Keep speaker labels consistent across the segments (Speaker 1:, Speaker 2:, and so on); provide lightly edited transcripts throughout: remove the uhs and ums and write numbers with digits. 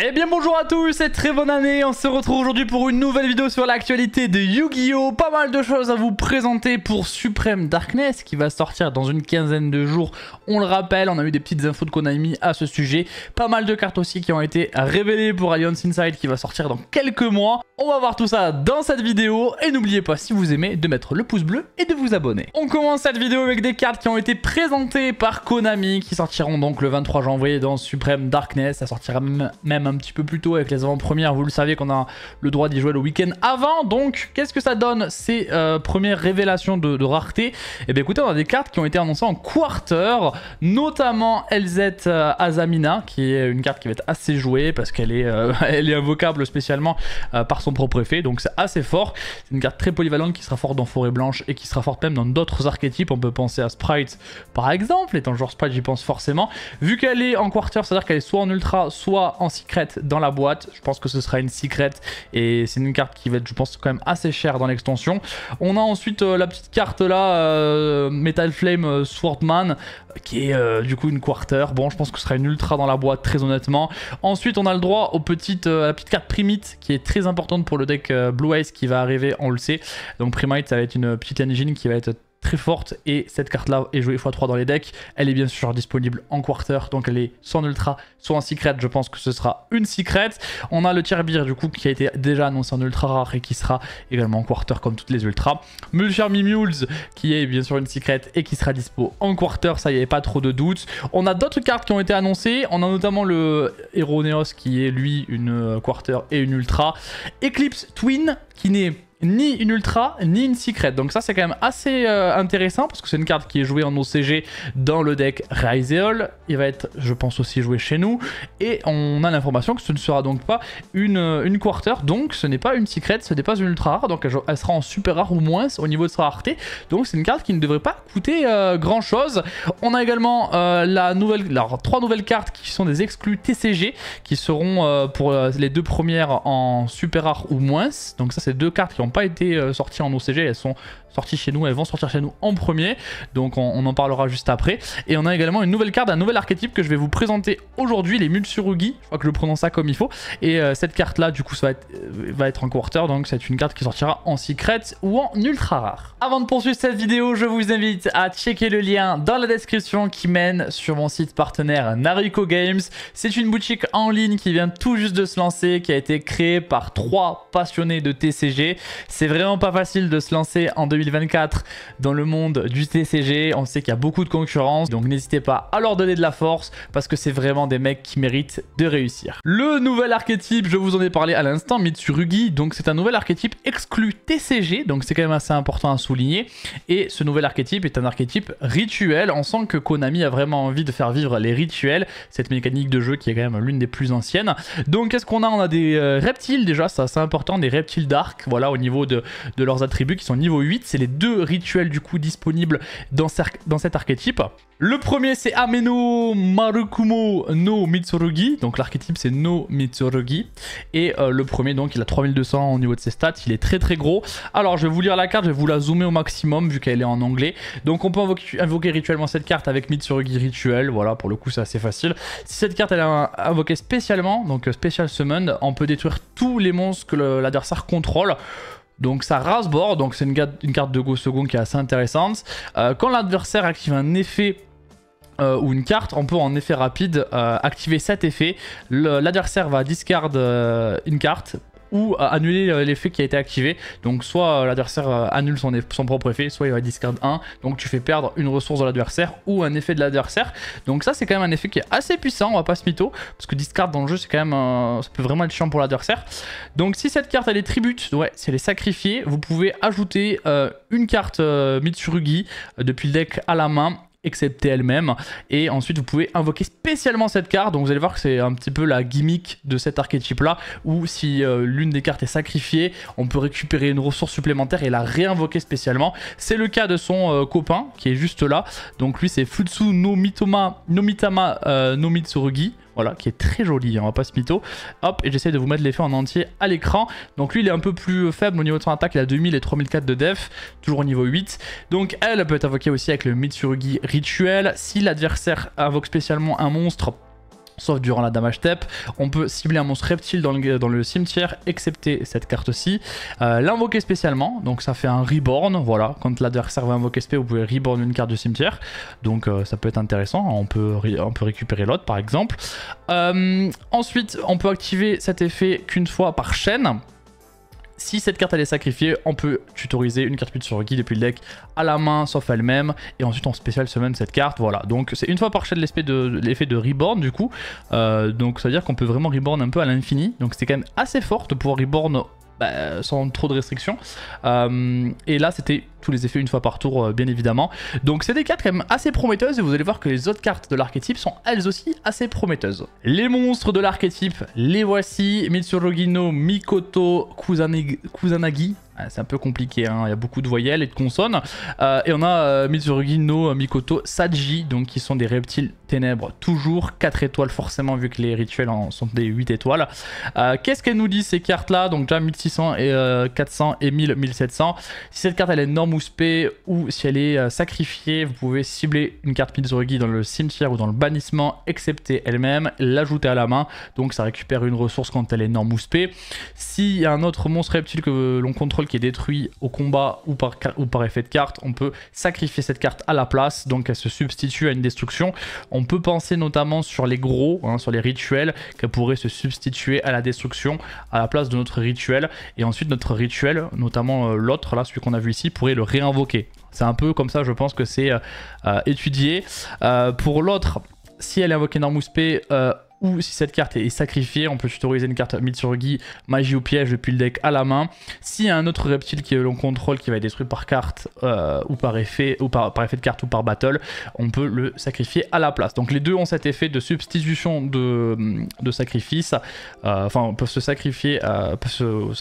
Speaker 1: Eh bien bonjour à tous et très bonne année, on se retrouve aujourd'hui pour une nouvelle vidéo sur l'actualité de Yu-Gi-Oh! Pas mal de choses à vous présenter pour Supreme Darkness qui va sortir dans une quinzaine de jours. On le rappelle, on a eu des petites infos de Konami à ce sujet. Pas mal de cartes aussi qui ont été révélées pour Alliance Inside qui va sortir dans quelques mois. On va voir tout ça dans cette vidéo et n'oubliez pas, si vous aimez, de mettre le pouce bleu et de vous abonner. On commence cette vidéo avec des cartes qui ont été présentées par Konami qui sortiront donc le 23 janvier dans Supreme Darkness. Ça sortira même un petit peu plus tôt avec les avant-premières. Vous le savez qu'on a le droit d'y jouer le week-end avant. Donc qu'est-ce que ça donne ces premières révélations de rareté? Et bien écoutez, on a des cartes qui ont été annoncées en quarter, notamment LZ Azamina, qui est une carte qui va être assez jouée parce qu'elle est, elle est invocable spécialement par son propre effet, donc c'est assez fort. C'est une carte très polyvalente qui sera forte dans Forêt Blanche et qui sera forte même dans d'autres archétypes. On peut penser à Sprite par exemple, étant joueur Sprite j'y pense forcément. Vu qu'elle est en quarter, c'est à dire qu'elle est soit en ultra soit en secret dans la boîte, je pense que ce sera une secret et c'est une carte qui va être, je pense, quand même assez chère dans l'extension. On a ensuite la petite carte là, Metal Flame Swordman, qui est du coup une quarter. Bon, je pense que ce sera une ultra dans la boîte, très honnêtement. Ensuite on a le droit aux la petite carte Primite qui est très importante pour le deck Blue Eyes qui va arriver, on le sait. Donc Primite, ça va être une petite engine qui va être très forte et cette carte là est jouée x3 dans les decks. Elle est bien sûr disponible en quarter, donc elle est soit en ultra soit en secret. Je pense que ce sera une secret. On a le Tirbir du coup qui a été déjà annoncé en ultra rare et qui sera également en quarter comme toutes les ultras. Mulchermi Mules qui est bien sûr une secret et qui sera dispo en quarter, ça y avait pas trop de doutes. On a d'autres cartes qui ont été annoncées. On a notamment le Héroneos qui est lui une quarter et une ultra. Eclipse Twin qui n'est ni une ultra ni une secret, donc ça c'est quand même assez intéressant parce que c'est une carte qui est jouée en OCG dans le deck Raizeol. Il va être, je pense, aussi joué chez nous et on a l'information que ce ne sera donc pas une quarter, donc ce n'est pas une secret, ce n'est pas une ultra rare, donc elle sera en super rare ou moins au niveau de sa rareté, donc c'est une carte qui ne devrait pas coûter grand chose. On a également trois nouvelles cartes qui sont des exclus TCG qui seront pour les deux premières en super rare ou moins, donc ça c'est deux cartes qui ont pas été sorties en OCG, elles sont sorties chez nous, elles vont sortir chez nous en premier, donc on en parlera juste après. Et on a également une nouvelle carte, un nouvel archétype que je vais vous présenter aujourd'hui, les Multsurugi, je crois que je prononce ça comme il faut, et cette carte là du coup ça va être en quarter, donc c'est une carte qui sortira en secret ou en ultra rare. Avant de poursuivre cette vidéo, je vous invite à checker le lien dans la description qui mène sur mon site partenaire Nariko Games. C'est une boutique en ligne qui vient tout juste de se lancer, qui a été créée par 3 passionnés de TCG. C'est vraiment pas facile de se lancer en 2024 dans le monde du TCG. On sait qu'il y a beaucoup de concurrence, donc n'hésitez pas à leur donner de la force parce que c'est vraiment des mecs qui méritent de réussir. Le nouvel archétype, je vous en ai parlé à l'instant, Mitsurugi, donc c'est un nouvel archétype exclu TCG, donc c'est quand même assez important à souligner. Et ce nouvel archétype est un archétype rituel. On sent que Konami a vraiment envie de faire vivre les rituels, cette mécanique de jeu qui est quand même l'une des plus anciennes. Donc qu'est-ce qu'on a? On a des reptiles déjà, ça c'est important, des reptiles dark, voilà, au niveau de leurs attributs qui sont niveau 8. C'est les deux rituels du coup disponibles dans cet archétype. Le premier c'est Ameno Marukumo no Mitsurugi, donc l'archétype c'est no Mitsurugi. Et le premier donc il a 3200 au niveau de ses stats, il est très très gros. Alors je vais vous lire la carte, je vais vous la zoomer au maximum vu qu'elle est en anglais. Donc on peut invoquer rituellement cette carte avec Mitsurugi rituel, voilà, pour le coup c'est assez facile. Si cette carte elle est invoquée spécialement, donc Special Summon, on peut détruire tous les monstres que l'adversaire contrôle. Donc ça rase board, donc c'est une carte de go second qui est assez intéressante. Quand l'adversaire active un effet ou une carte, on peut en effet rapide activer cet effet. L'adversaire va discard une carte ou annuler l'effet qui a été activé. Donc soit l'adversaire annule son propre effet, soit il va discard 1, donc tu fais perdre une ressource de l'adversaire ou un effet de l'adversaire. Donc ça c'est quand même un effet qui est assez puissant, on va pas se mytho, parce que discard dans le jeu c'est quand même ça peut vraiment être chiant pour l'adversaire. Donc si cette carte elle est tribute, ouais, si elle est sacrifiée, vous pouvez ajouter une carte Mitsurugi depuis le deck à la main, excepté elle-même, et ensuite vous pouvez invoquer spécialement cette carte. Donc vous allez voir que c'est un petit peu la gimmick de cet archétype là, où si l'une des cartes est sacrifiée, on peut récupérer une ressource supplémentaire et la réinvoquer spécialement. C'est le cas de son copain qui est juste là, donc lui c'est Futsu no Mitama no Mitsurugi. Voilà, qui est très joli, on va pas se mytho. Hop, et j'essaie de vous mettre l'effet en entier à l'écran. Donc lui, il est un peu plus faible au niveau de son attaque, il a 2000 et 3004 de def, toujours au niveau 8. Donc elle peut être invoquée aussi avec le Mitsurugi rituel. Si l'adversaire invoque spécialement un monstre sauf durant la damage step. On peut cibler un monstre reptile dans le cimetière, excepté cette carte-ci. L'invoquer spécialement, donc ça fait un reborn, voilà. Quand l'adversaire va invoquer spé, vous pouvez reborn une carte du cimetière. Donc ça peut être intéressant, on peut récupérer l'autre par exemple. Ensuite, on peut activer cet effet qu'une fois par chaîne. Si cette carte elle est sacrifiée, on peut tutoriser une carte Mitsurugi depuis le deck à la main, sauf elle-même. Et ensuite on spécial summon cette carte, voilà. Donc c'est une fois par chaîne l'effet de reborn du coup. Donc ça veut dire qu'on peut vraiment reborn un peu à l'infini. Donc c'est quand même assez fort de pouvoir reborn sans trop de restrictions. Et là c'était tous les effets une fois par tour bien évidemment. Donc c'est des cartes quand même assez prometteuses et vous allez voir que les autres cartes de l'archétype sont elles aussi assez prometteuses. Les monstres de l'archétype, les voici. Mitsurugi no Mikoto Kusanagi. C'est un peu compliqué, hein. Il y a beaucoup de voyelles et de consonnes. Et on a Mitsurugi no Mikoto Saji, donc qui sont des reptiles ténèbres, toujours 4 étoiles forcément vu que les rituels en sont des 8 étoiles. Qu'est-ce qu'elles nous disent ces cartes là? Donc déjà 1600 et 400 et 1000, 1700. Si cette carte elle est norme ou spé ou si elle est sacrifiée, vous pouvez cibler une carte Mitsurugi dans le cimetière ou dans le bannissement, excepté elle-même, l'ajouter à la main. Donc ça récupère une ressource quand elle est norme ou spé. S'il y a un autre monstre reptile que l'on contrôle qui est détruit au combat ou par effet de carte, on peut sacrifier cette carte à la place, donc elle se substitue à une destruction. On peut penser notamment sur les gros, hein, sur les rituels, qu'elle pourrait se substituer à la destruction à la place de notre rituel, et ensuite notre rituel, notamment l'autre, là celui qu'on a vu ici, pourrait le réinvoquer. C'est un peu comme ça, je pense que c'est étudié. Pour l'autre, si elle est invoquée norme ou spé, ou si cette carte est sacrifiée, on peut tutoriser une carte Mitsurugi, magie ou piège depuis le deck à la main. S'il y a un autre reptile que l'on contrôle qui va être détruit par carte ou par effet de carte ou par battle, on peut le sacrifier à la place. Donc les deux ont cet effet de substitution de sacrifice. Enfin, peuvent se sacrifier, se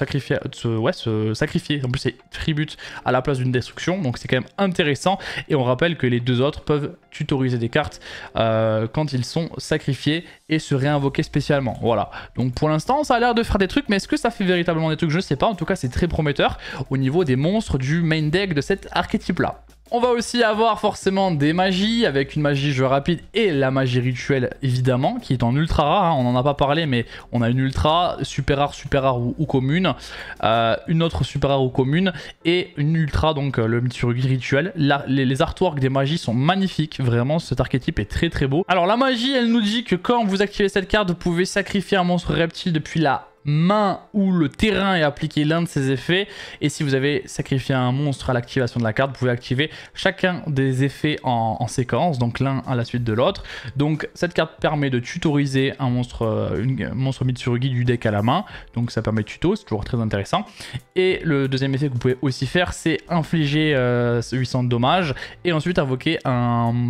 Speaker 1: sacrifier. En plus, c'est tribute à la place d'une destruction, donc c'est quand même intéressant. Et on rappelle que les deux autres peuvent tutoriser des cartes quand ils sont sacrifiés et se réinvoquer spécialement. Voilà. Donc pour l'instant, ça a l'air de faire des trucs, mais est-ce que ça fait véritablement des trucs? Je sais pas. En tout cas, c'est très prometteur au niveau des monstres du main deck de cet archétype-là. On va aussi avoir forcément des magies, avec une magie jeu rapide et la magie rituelle évidemment, qui est en ultra rare, hein. On n'en a pas parlé, mais on a une ultra, super rare ou commune, une autre super rare ou commune, et une ultra, donc le Mitsurugi rituel. Là, les artworks des magies sont magnifiques, vraiment cet archétype est très très beau. Alors la magie, elle nous dit que quand vous activez cette carte, vous pouvez sacrifier un monstre reptile depuis la main où le terrain est appliqué l'un de ses effets, et si vous avez sacrifié un monstre à l'activation de la carte, vous pouvez activer chacun des effets en séquence, donc l'un à la suite de l'autre. Donc cette carte permet de tutoriser un monstre Mitsurugi du deck à la main, donc ça permet de tuto, c'est toujours très intéressant. Et le deuxième effet que vous pouvez aussi faire, c'est infliger 800 de dommages et ensuite invoquer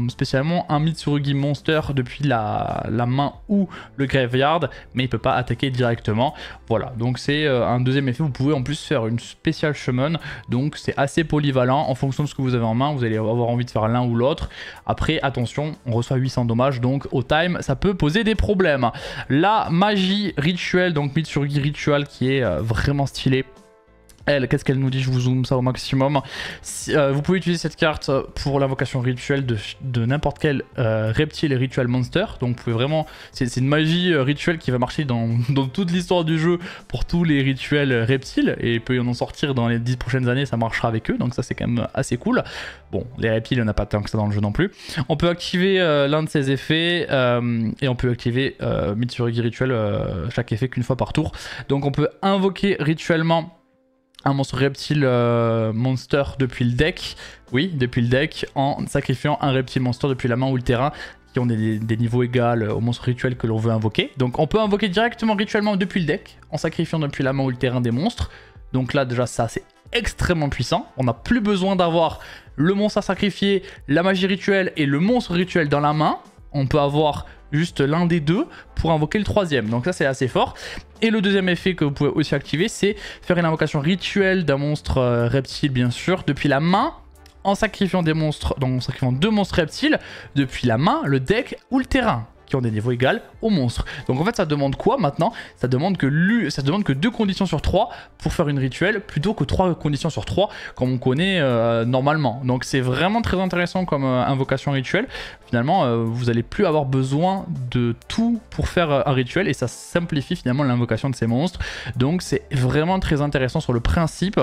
Speaker 1: spécialement un Mitsurugi monster depuis la main ou le graveyard, mais il peut pas attaquer directement. Voilà, donc c'est un deuxième effet. Vous pouvez en plus faire une spéciale summon, donc c'est assez polyvalent. En fonction de ce que vous avez en main, vous allez avoir envie de faire l'un ou l'autre. Après, attention, on reçoit 800 dommages, donc au time, ça peut poser des problèmes. La magie rituelle, donc Mitsurugi Ritual, qui est vraiment stylée. Elle, qu'est-ce qu'elle nous dit? Je vous zoome ça au maximum. Vous pouvez utiliser cette carte pour l'invocation rituelle de n'importe quel reptile et rituel monster. Donc vous pouvez vraiment... C'est une magie rituelle qui va marcher dans toute l'histoire du jeu pour tous les rituels reptiles. Et il peut y en sortir dans les 10 prochaines années, ça marchera avec eux. Donc ça c'est quand même assez cool. Bon, les reptiles, il n'y en a pas tant que ça dans le jeu non plus. On peut activer l'un de ces effets et on peut activer Mitsurugi Rituel, chaque effet qu'une fois par tour. Donc on peut invoquer rituellement un monstre reptile monster depuis le deck, oui, depuis le deck, en sacrifiant un reptile monster depuis la main ou le terrain, qui ont des niveaux égaux au monstre rituel que l'on veut invoquer. Donc on peut invoquer directement rituellement depuis le deck, en sacrifiant depuis la main ou le terrain des monstres. Donc là déjà ça c'est extrêmement puissant, on n'a plus besoin d'avoir le monstre à sacrifier, la magie rituelle et le monstre rituel dans la main. On peut avoir juste l'un des deux pour invoquer le troisième, donc ça c'est assez fort. Et le deuxième effet que vous pouvez aussi activer, c'est faire une invocation rituelle d'un monstre reptile bien sûr depuis la main, en sacrifiant des monstres, donc en sacrifiant deux monstres reptiles depuis la main, le deck ou le terrain, qui ont des niveaux égaux aux monstres. Donc en fait ça demande quoi maintenant? Ça demande que 2 conditions sur 3 pour faire une rituelle, plutôt que 3 conditions sur 3 comme on connaît normalement. Donc c'est vraiment très intéressant comme invocation rituelle. finalement vous n'allez plus avoir besoin de tout pour faire un rituel et ça simplifie finalement l'invocation de ces monstres. Donc c'est vraiment très intéressant sur le principe.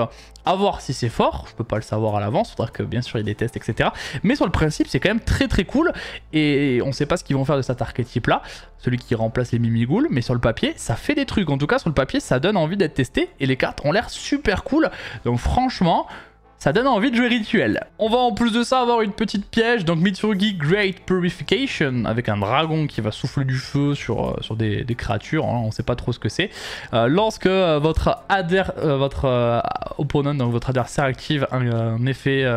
Speaker 1: À voir si c'est fort, je peux pas le savoir à l'avance, faudra que bien sûr il y ait des tests, etc. Mais sur le principe c'est quand même très cool et on sait pas ce qu'ils vont faire de cet archétype là, celui qui remplace les Mimighoul, mais sur le papier ça fait des trucs, en tout cas sur le papier ça donne envie d'être testé et les cartes ont l'air super cool, donc franchement ça donne envie de jouer rituel. On va en plus de ça avoir une petite piège, donc Mitsurugi Great Purification, avec un dragon qui va souffler du feu sur des créatures, hein, on sait pas trop ce que c'est. Lorsque votre opponent, donc votre adversaire active un effet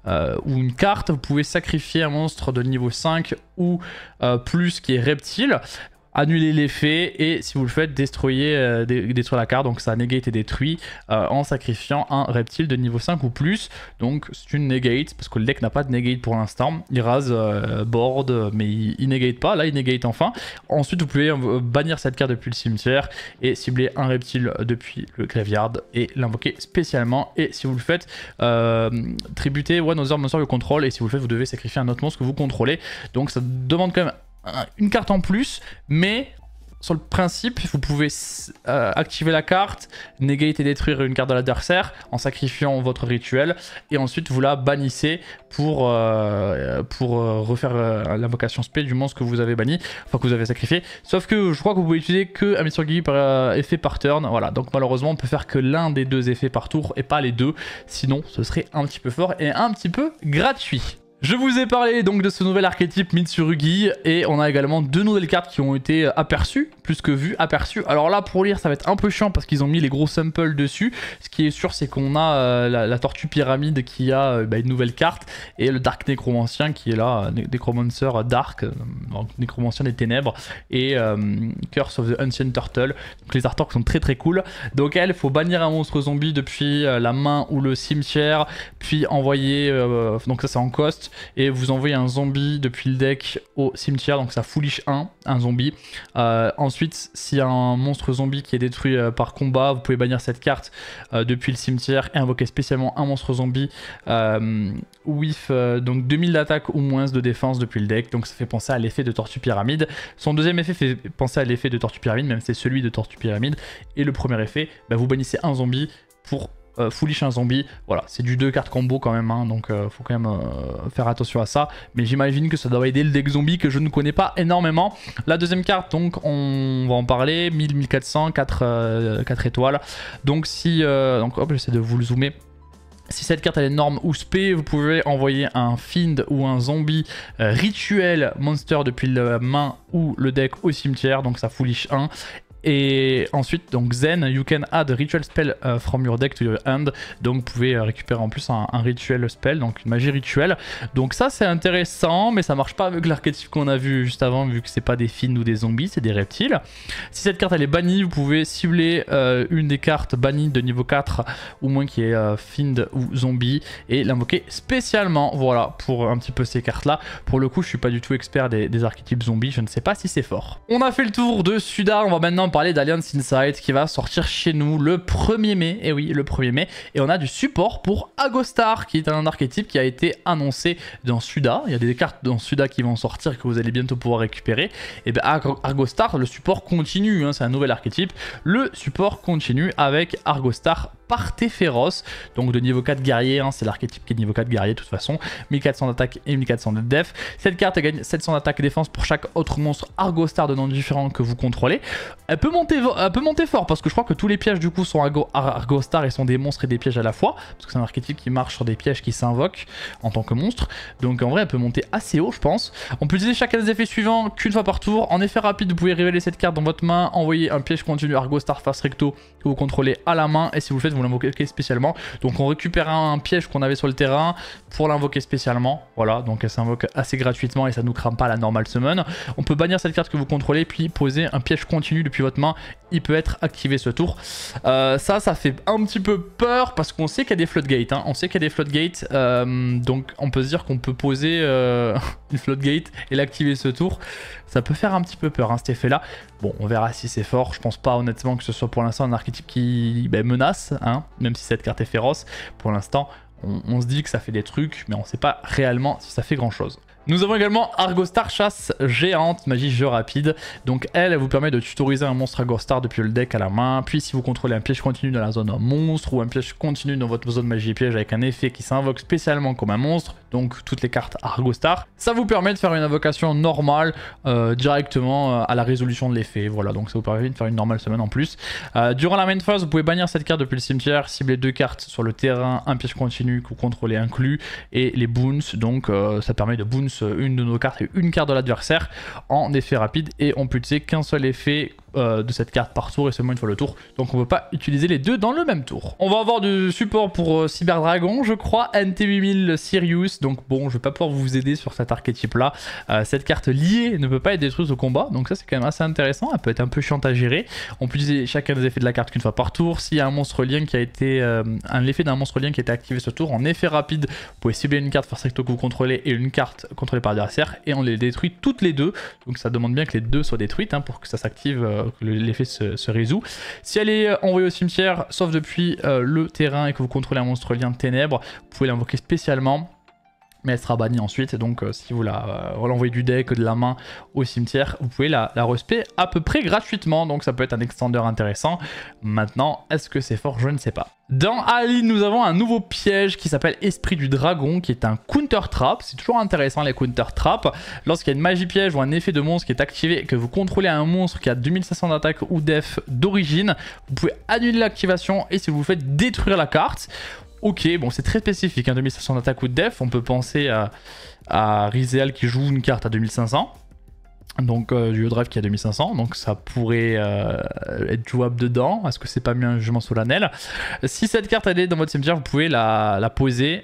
Speaker 1: ou une carte, vous pouvez sacrifier un monstre de niveau 5 ou plus qui est reptile. Annuler l'effet et si vous le faites détruire la carte, donc ça negate et détruit en sacrifiant un reptile de niveau 5 ou plus, donc c'est une negate parce que le deck n'a pas de negate pour l'instant, il rase board mais il negate pas, là il negate enfin. Ensuite vous pouvez bannir cette carte depuis le cimetière et cibler un reptile depuis le graveyard et l'invoquer spécialement, et si vous le faites tributer one other monster you control, et si vous le faites vous devez sacrifier un autre monstre que vous contrôlez, donc ça demande quand même une carte en plus, mais sur le principe, vous pouvez activer la carte, negate et détruire une carte de l'adversaire en sacrifiant votre rituel, et ensuite vous la bannissez pour refaire l'invocation spé du monstre que vous avez banni, enfin que vous avez sacrifié. Sauf que je crois que vous pouvez utiliser que un Mitsurugi par effet par turn, voilà. Donc malheureusement on peut faire que l'un des deux effets par tour et pas les deux, sinon ce serait un petit peu fort et un petit peu gratuit. Je vous ai parlé donc de ce nouvel archétype Mitsurugi et on a également deux nouvelles cartes qui ont été aperçues, plus que vues, aperçues. Alors là pour lire ça va être un peu chiant parce qu'ils ont mis les gros samples dessus. Ce qui est sûr c'est qu'on a la tortue pyramide qui a une nouvelle carte et le Dark Nécromancien qui est là, Necromancer Dark, donc Nécromancien des ténèbres, et Curse of the Ancient Turtle. Donc les artworks sont très cool. Donc il faut bannir un monstre zombie depuis la main ou le cimetière, puis envoyer, donc ça c'est en cost, et vous envoyez un zombie depuis le deck au cimetière, donc ça foolish un zombie. Ensuite, s'il y a un monstre zombie qui est détruit par combat, vous pouvez bannir cette carte depuis le cimetière et invoquer spécialement un monstre zombie with donc 2000 d'attaque ou moins de défense depuis le deck, donc ça fait penser à l'effet de Tortue Pyramide. Son deuxième effet fait penser à l'effet de Tortue Pyramide, même si c'est celui de Tortue Pyramide, et le premier effet, vous bannissez un zombie pour foolish un zombie. Voilà, c'est du 2 cartes combo quand même, hein, donc faut quand même faire attention à ça, mais j'imagine que ça doit aider le deck zombie que je ne connais pas énormément. La deuxième carte, donc on va en parler, 1400, 4 étoiles, donc si donc hop, j'essaie de vous le zoomer. Si cette carte elle est norme ou spé, vous pouvez envoyer un fiend ou un zombie rituel monster depuis la main ou le deck au cimetière, donc ça foolish 1. Et ensuite, donc Zen, you can add a ritual spell from your deck to your hand. Donc vous pouvez récupérer en plus un rituel spell, donc une magie rituelle. Donc ça c'est intéressant, mais ça marche pas avec l'archétype qu'on a vu juste avant, vu que c'est pas des fiends ou des zombies, c'est des reptiles. Si cette carte elle est bannie, vous pouvez cibler une des cartes bannies de niveau 4 ou moins qui est fiend ou zombie et l'invoquer spécialement. Voilà pour un petit peu ces cartes là. Pour le coup je suis pas du tout expert des archétypes zombies, je ne sais pas si c'est fort. On a fait le tour de Suda, on va maintenant parler d'Alliance Insight qui va sortir chez nous le 1er mai, et oui le 1er mai, et on a du support pour Agostar qui est un archétype qui a été annoncé dans Suda. Il y a des cartes dans Suda qui vont sortir que vous allez bientôt pouvoir récupérer, et bien Agostar, le support continue, hein, c'est un nouvel archétype, le support continue avec Agostar Partez Féroce, donc de niveau 4 guerrier, hein, c'est l'archétype qui est niveau 4 guerrier de toute façon, 1400 d'attaque et 1400 de def. Cette carte gagne 700 d'attaque et défense pour chaque autre monstre Argostar de nom différent que vous contrôlez. Elle peut monter fort parce que je crois que tous les pièges du coup sont Argostar et sont des monstres et des pièges à la fois, parce que c'est un archétype qui marche sur des pièges qui s'invoquent en tant que monstre, donc en vrai elle peut monter assez haut je pense. On peut utiliser chacun des effets suivants qu'une fois par tour. En effet rapide vous pouvez révéler cette carte dans votre main, envoyer un piège continu Argostar face recto que vous contrôlez à la main, et si vous le faites vous l'invoquez spécialement. Donc on récupère un piège qu'on avait sur le terrain pour l'invoquer spécialement, voilà, donc elle s'invoque assez gratuitement et ça nous crame pas la normal summon. On peut bannir cette carte que vous contrôlez puis poser un piège continu depuis votre main, il peut être activé ce tour. Ça fait un petit peu peur parce qu'on sait qu'il y a des floodgates, hein. On sait qu'il y a des floodgates, donc on peut se dire qu'on peut poser une floodgate et l'activer ce tour. Ça peut faire un petit peu peur, hein, cet effet là. Bon, on verra si c'est fort. Je pense pas honnêtement que ce soit pour l'instant un archétype qui menace, hein, même si cette carte est féroce. Pour l'instant on se dit que ça fait des trucs, mais on sait pas réellement si ça fait grand chose. Nous avons également Argostar, chasse géante, magie jeu rapide. Donc elle vous permet de tutoriser un monstre Argostar depuis le deck à la main. Puis si vous contrôlez un piège continu dans la zone d'un monstre ou un piège continu dans votre zone magie et piège avec un effet qui s'invoque spécialement comme un monstre, donc toutes les cartes Argostar, ça vous permet de faire une invocation normale directement à la résolution de l'effet. Voilà, donc ça vous permet de faire une normale summon en plus. Durant la main phase, vous pouvez bannir cette carte depuis le cimetière, cibler 2 cartes sur le terrain, un piège continu que vous contrôlez inclus et les boons. Donc ça permet de boons une de nos cartes et une carte de l'adversaire en effet rapide, et on peut utiliser qu'un seul effet de cette carte par tour et seulement une fois le tour, donc on ne peut pas utiliser les deux dans le même tour. On va avoir du support pour Cyber Dragon, je crois, NT8000 Sirius, donc bon, je vais pas pouvoir vous aider sur cet archétype là. Cette carte liée ne peut pas être détruite au combat, donc ça c'est quand même assez intéressant, elle peut être un peu chiante à gérer. On peut utiliser chacun des effets de la carte qu'une fois par tour. S'il y a un monstre lien qui a été un effet d'un monstre lien qui a été activé ce tour, en effet rapide, vous pouvez cibler une carte Force Recto que vous contrôlez et une carte contrôlée par l'adversaire, et on les détruit toutes les deux, donc ça demande bien que les deux soient détruites pour que ça s'active, que l'effet se résout. Si elle est envoyée au cimetière, sauf depuis le terrain et que vous contrôlez un monstre lien de ténèbres, vous pouvez l'invoquer spécialement, mais elle sera bannie ensuite. Donc si vous l'envoyez du deck, de la main au cimetière, vous pouvez la respect à peu près gratuitement, donc ça peut être un extender intéressant. Maintenant, est-ce que c'est fort? Je ne sais pas. Dans Ali, nous avons un nouveau piège qui s'appelle Esprit du Dragon, qui est un counter trap. C'est toujours intéressant les counter traps. Lorsqu'il y a une magie piège ou un effet de monstre qui est activé et que vous contrôlez un monstre qui a 2500 d'attaque ou def d'origine, vous pouvez annuler l'activation et si vous faites détruire la carte. Ok, bon c'est très spécifique, 2500 d'attaque ou de def. On peut penser à Rizal qui joue une carte à 2500. Donc du drive qui a 2500, donc ça pourrait être jouable dedans. Est-ce que c'est pas mieux un jugement solennel? Si cette carte elle est dans votre cimetière, vous pouvez la poser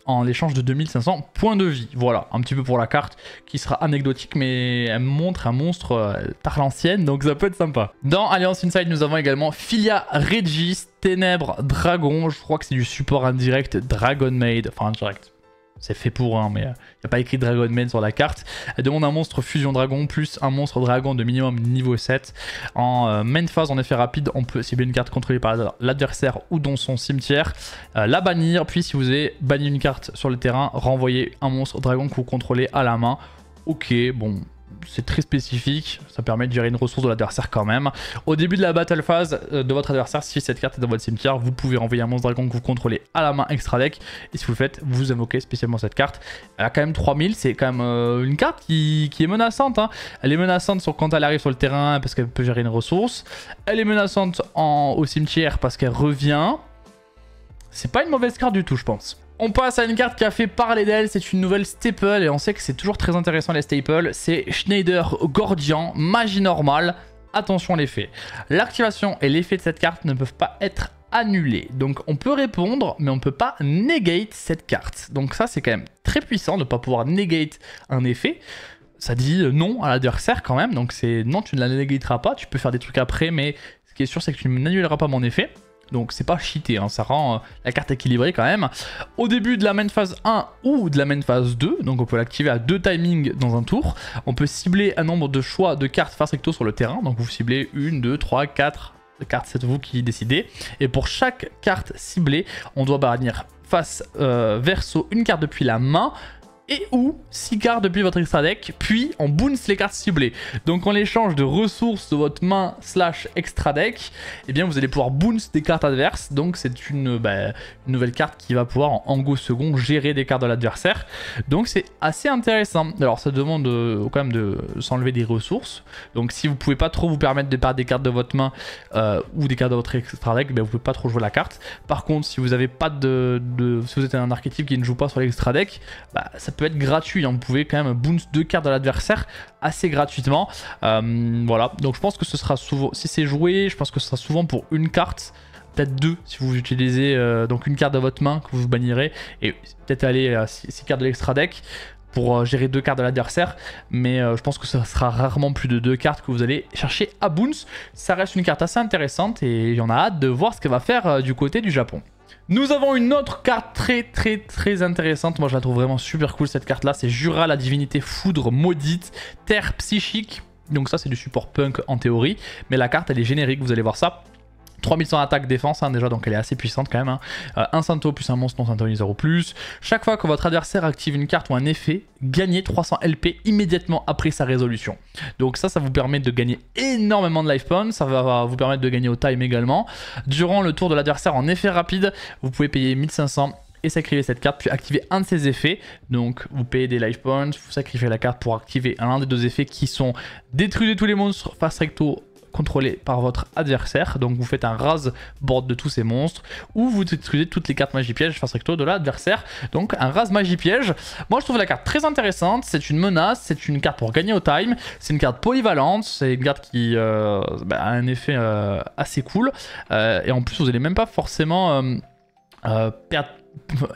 Speaker 1: en échange de 2500 points de vie. Voilà, un petit peu pour la carte qui sera anecdotique, mais elle montre un monstre par l'ancienne, donc ça peut être sympa. Dans Alliance Inside, nous avons également Philia Regis, Ténèbres Dragon. Je crois que c'est du support indirect Dragon Maid, enfin indirect. C'est fait pour, mais il n'y a pas écrit Dragon Maid sur la carte. Elle demande un monstre Fusion Dragon plus un monstre Dragon de minimum niveau 7. En main phase, en effet rapide, on peut cibler une carte contrôlée par l'adversaire ou dans son cimetière, la bannir. Puis si vous avez banni une carte sur le terrain, renvoyer un monstre Dragon que vous contrôlez à la main. Ok, bon... c'est très spécifique, ça permet de gérer une ressource de l'adversaire quand même. Au début de la battle phase de votre adversaire, si cette carte est dans votre cimetière, vous pouvez envoyer un monstre dragon que vous contrôlez à la main extra deck. Et si vous le faites, vous invoquez spécialement cette carte. Elle a quand même 3000, c'est quand même une carte qui est menaçante. Elle est menaçante quand elle arrive sur le terrain parce qu'elle peut gérer une ressource. Elle est menaçante au cimetière parce qu'elle revient. C'est pas une mauvaise carte du tout, je pense. On passe à une carte qui a fait parler d'elle, c'est une nouvelle staple et on sait que c'est toujours très intéressant les staples. C'est Schneider Gordian, magie normale. Attention à l'effet. L'activation et l'effet de cette carte ne peuvent pas être annulés. Donc on peut répondre, mais on ne peut pas negate cette carte. Donc ça c'est quand même très puissant de ne pas pouvoir negate un effet. Ça dit non à l'adversaire quand même, donc c'est non, tu ne la negateras pas, tu peux faire des trucs après, mais ce qui est sûr c'est que tu n'annuleras pas mon effet. Donc c'est pas cheaté, ça rend la carte équilibrée quand même. Au début de la main phase 1 ou de la main phase 2, donc on peut l'activer à 2 timings dans un tour. On peut cibler un nombre de choix de cartes face recto sur le terrain. Donc vous ciblez 1, 2, 3, 4 cartes, c'est vous qui décidez. Et pour chaque carte ciblée, on doit bannir face verso une carte depuis la main et ou 6 cartes depuis votre extra deck, puis on bounce les cartes ciblées. Donc en l'échange de ressources de votre main / extra deck, eh bien vous allez pouvoir bounce des cartes adverses. Donc c'est une nouvelle carte qui va pouvoir en go second gérer des cartes de l'adversaire. Donc c'est assez intéressant. Alors ça demande quand même de s'enlever des ressources. Donc si vous pouvez pas trop vous permettre de perdre des cartes de votre main ou des cartes de votre extra deck, vous pouvez pas trop jouer la carte. Par contre si vous avez pas si vous êtes un archétype qui ne joue pas sur l'extra deck, ça peut être gratuit, vous pouvez quand même bounce 2 cartes de l'adversaire assez gratuitement. Voilà, donc je pense que ce sera souvent, si c'est joué, je pense que ce sera souvent pour une carte, peut-être 2 si vous utilisez donc une carte de votre main que vous bannirez et peut-être aller à 6 cartes de l'extra deck pour gérer 2 cartes de l'adversaire, mais je pense que ce sera rarement plus de 2 cartes que vous allez chercher à bounce. Ça reste une carte assez intéressante et on a hâte de voir ce qu'elle va faire du côté du Japon. Nous avons une autre carte très intéressante. Moi je la trouve vraiment super cool cette carte là. C'est Jura, la divinité foudre maudite, terre psychique. Donc ça c'est du support punk en théorie. Mais la carte elle est générique, vous allez voir ça. 3100 attaque défense hein, déjà, donc elle est assez puissante quand même. Hein. Un Santo plus un monstre non synthoniseur ou plus. Chaque fois que votre adversaire active une carte ou un effet, gagnez 300 LP immédiatement après sa résolution. Donc ça vous permet de gagner énormément de life points, ça va vous permettre de gagner au time également. Durant le tour de l'adversaire en effet rapide, vous pouvez payer 1500 et sacrifier cette carte, puis activer un de ses effets. Donc vous payez des life points, vous sacrifiez la carte pour activer l'un des deux effets qui sont détruire tous les monstres face recto contrôlé par votre adversaire, donc vous faites un rase board de tous ces monstres, ou vous détruisez toutes les cartes magie piège face recto de l'adversaire, donc un rase magie piège. Moi je trouve la carte très intéressante, c'est une menace, c'est une carte pour gagner au time, c'est une carte polyvalente, c'est une carte qui a un effet assez cool, et en plus vous n'allez même pas forcément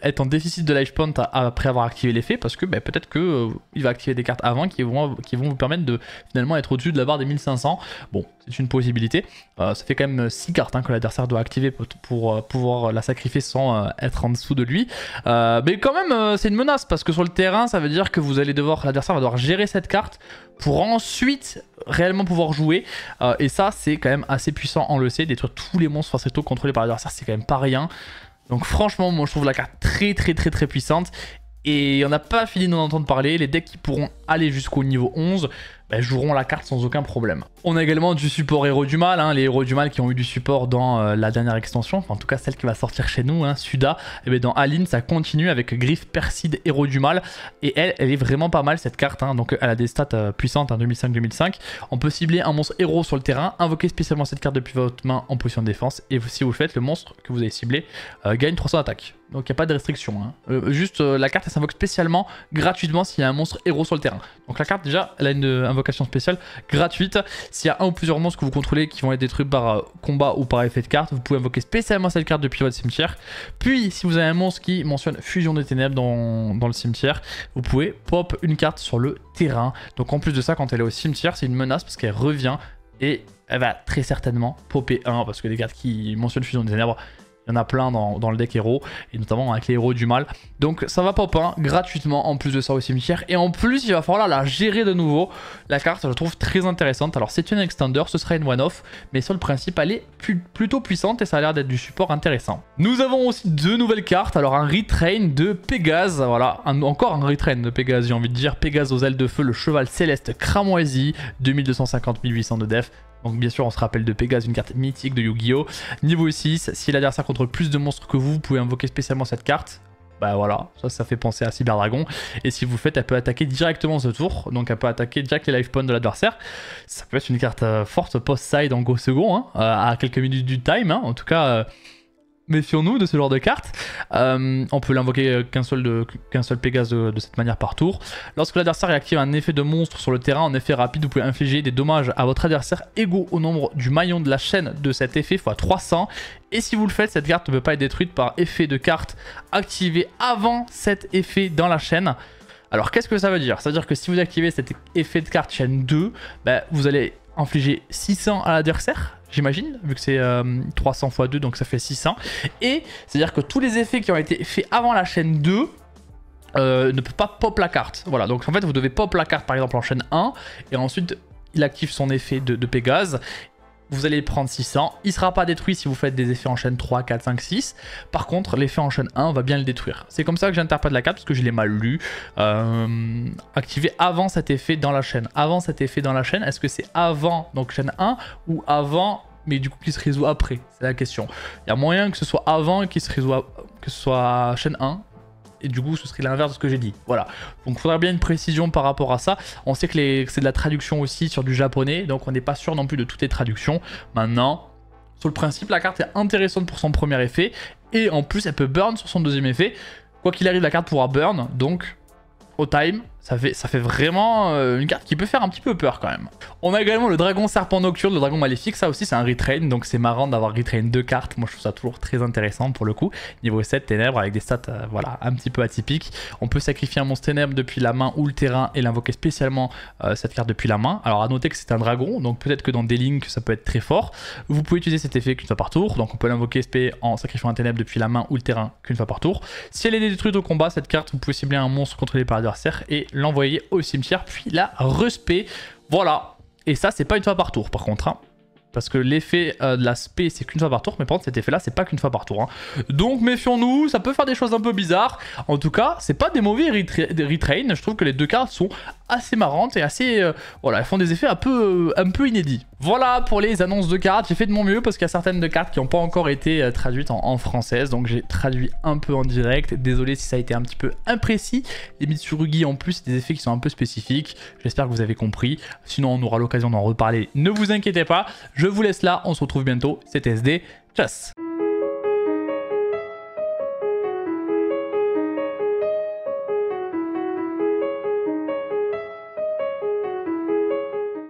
Speaker 1: être en déficit de life point après avoir activé l'effet, parce que peut-être qu'il va activer des cartes avant qui vont vous permettre de finalement être au-dessus de la barre des 1500. Bon, c'est une possibilité. Ça fait quand même 6 cartes hein, que l'adversaire doit activer pour pouvoir la sacrifier sans être en dessous de lui. Mais quand même, c'est une menace, parce que sur le terrain, ça veut dire que l'adversaire va devoir gérer cette carte pour ensuite réellement pouvoir jouer. Et ça, c'est quand même assez puissant, on le sait. Détruire tous les monstres face recto contrôlés par l'adversaire, c'est quand même pas rien. Donc franchement, moi je trouve la carte très puissante. Et on n'a pas fini d'en entendre parler. Les decks qui pourront aller jusqu'au niveau 11 joueront la carte sans aucun problème. On a également du support héros du mal, hein, les héros du mal qui ont eu du support dans la dernière extension, enfin, en tout cas celle qui va sortir chez nous, hein, Suda. Et bien dans Aline ça continue avec Griffe Perside héros du mal, et elle est vraiment pas mal cette carte, hein, donc elle a des stats puissantes, hein, 2005-2005. On peut cibler un monstre héros sur le terrain, invoquer spécialement cette carte depuis votre main en position de défense, et si vous le faites, le monstre que vous avez ciblé gagne 300 d'attaque. Donc il n'y a pas de restriction, hein. Juste la carte elle s'invoque spécialement gratuitement s'il y a un monstre héros sur le terrain. Donc la carte déjà elle a une invocation spéciale gratuite. S'il y a un ou plusieurs monstres que vous contrôlez qui vont être détruits par combat ou par effet de carte, vous pouvez invoquer spécialement cette carte depuis votre cimetière. Puis si vous avez un monstre qui mentionne fusion des ténèbres dans le cimetière, vous pouvez pop une carte sur le terrain. Donc en plus de ça, quand elle est au cimetière, c'est une menace parce qu'elle revient et elle va très certainement popper 1, parce que les cartes qui mentionnent fusion des ténèbres, il y en a plein dans le deck héros, et notamment avec les héros du mal. Donc ça va pop 1 gratuitement en plus de ça au cimetière. Et en plus, il va falloir la gérer de nouveau. La carte, je la trouve très intéressante. Alors c'est une extender, ce sera une one-off, mais sur le principe, elle est plutôt puissante et ça a l'air d'être du support intéressant. Nous avons aussi 2 nouvelles cartes. Alors un retrain de Pégase, voilà, encore un retrain de Pégase, j'ai envie de dire. Pégase aux ailes de feu, le cheval céleste cramoisi, 2250-1800 de def. Donc bien sûr on se rappelle de Pégase, une carte mythique de Yu-Gi-Oh! Niveau 6, si l'adversaire contrôle plus de monstres que vous pouvez invoquer spécialement cette carte. Bah voilà, ça fait penser à Cyber Dragon. Et si vous le faites, elle peut attaquer directement ce tour. Donc elle peut attaquer direct les life points de l'adversaire. Ça peut être une carte forte post-side en go second, hein, à quelques minutes du time. Hein. En tout cas, méfions-nous de ce genre de carte. On peut l'invoquer qu'un seul Pégase de cette manière par tour. Lorsque l'adversaire active un effet de monstre sur le terrain, en effet rapide, vous pouvez infliger des dommages à votre adversaire égaux au nombre du maillon de la chaîne de cet effet x 300. Et si vous le faites, cette carte ne peut pas être détruite par effet de carte activé avant cet effet dans la chaîne. Alors qu'est-ce que ça veut dire? Ça veut dire que si vous activez cet effet de carte chaîne 2, vous allez infliger 600 à l'adversaire, j'imagine, vu que c'est 300 x 2, donc ça fait 600. Et c'est-à-dire que tous les effets qui ont été faits avant la chaîne 2 ne peuvent pas pop la carte. Voilà, donc en fait vous devez pop la carte par exemple en chaîne 1, et ensuite il active son effet de Pégase. Vous allez prendre 600, il ne sera pas détruit si vous faites des effets en chaîne 3, 4, 5, 6. Par contre, l'effet en chaîne 1 va bien le détruire. C'est comme ça que j'interprète la carte, parce que je l'ai mal lu. Activé avant cet effet dans la chaîne. Avant cet effet dans la chaîne, est-ce que c'est avant, donc chaîne 1, ou avant, mais du coup qui se résout après? C'est la question. Il y a moyen que ce soit avant et qu'il se résout, que ce soit chaîne 1. Et du coup ce serait l'inverse de ce que j'ai dit, voilà. Donc il faudra bien une précision par rapport à ça. On sait que c'est de la traduction aussi sur du japonais, donc on n'est pas sûr non plus de toutes les traductions. Maintenant, sur le principe, la carte est intéressante pour son premier effet, et en plus elle peut burn sur son deuxième effet. Quoi qu'il arrive, la carte pourra burn, donc au time, ça fait vraiment une carte qui peut faire un petit peu peur quand même. On a également le dragon serpent nocturne, le dragon maléfique, ça aussi c'est un retrain, donc c'est marrant d'avoir retrain 2 cartes, moi je trouve ça toujours très intéressant pour le coup. Niveau 7 ténèbres avec des stats voilà, un petit peu atypiques. On peut sacrifier un monstre ténèbres depuis la main ou le terrain et l'invoquer spécialement cette carte depuis la main. Alors à noter que c'est un dragon, donc peut-être que dans des links ça peut être très fort. Vous pouvez utiliser cet effet qu'une fois par tour, donc on peut l'invoquer SP en sacrifiant un ténèbre depuis la main ou le terrain qu'une fois par tour. Si elle est détruite au combat, cette carte vous pouvez cibler un monstre contrôlé par l'adversaire et l'envoyer au cimetière puis la respect. Voilà. Et ça c'est pas une fois par tour par contre, hein. parce que l'effet de la spé c'est qu'une fois par tour, mais par contre cet effet là c'est pas qu'une fois par tour, hein. Donc méfions-nous, ça peut faire des choses un peu bizarres. En tout cas c'est pas des mauvais retrain, je trouve que les deux cartes sont assez marrantes et assez voilà, elles font des effets un peu inédits. Voilà pour les annonces de cartes, j'ai fait de mon mieux parce qu'il y a certaines de cartes qui n'ont pas encore été traduites en française, donc j'ai traduit un peu en direct. Désolé si ça a été un petit peu imprécis. Les Mitsurugi en plus c'est des effets qui sont un peu spécifiques, j'espère que vous avez compris, sinon on aura l'occasion d'en reparler, ne vous inquiétez pas. Je vous laisse là, on se retrouve bientôt, c'était SD, tchuss.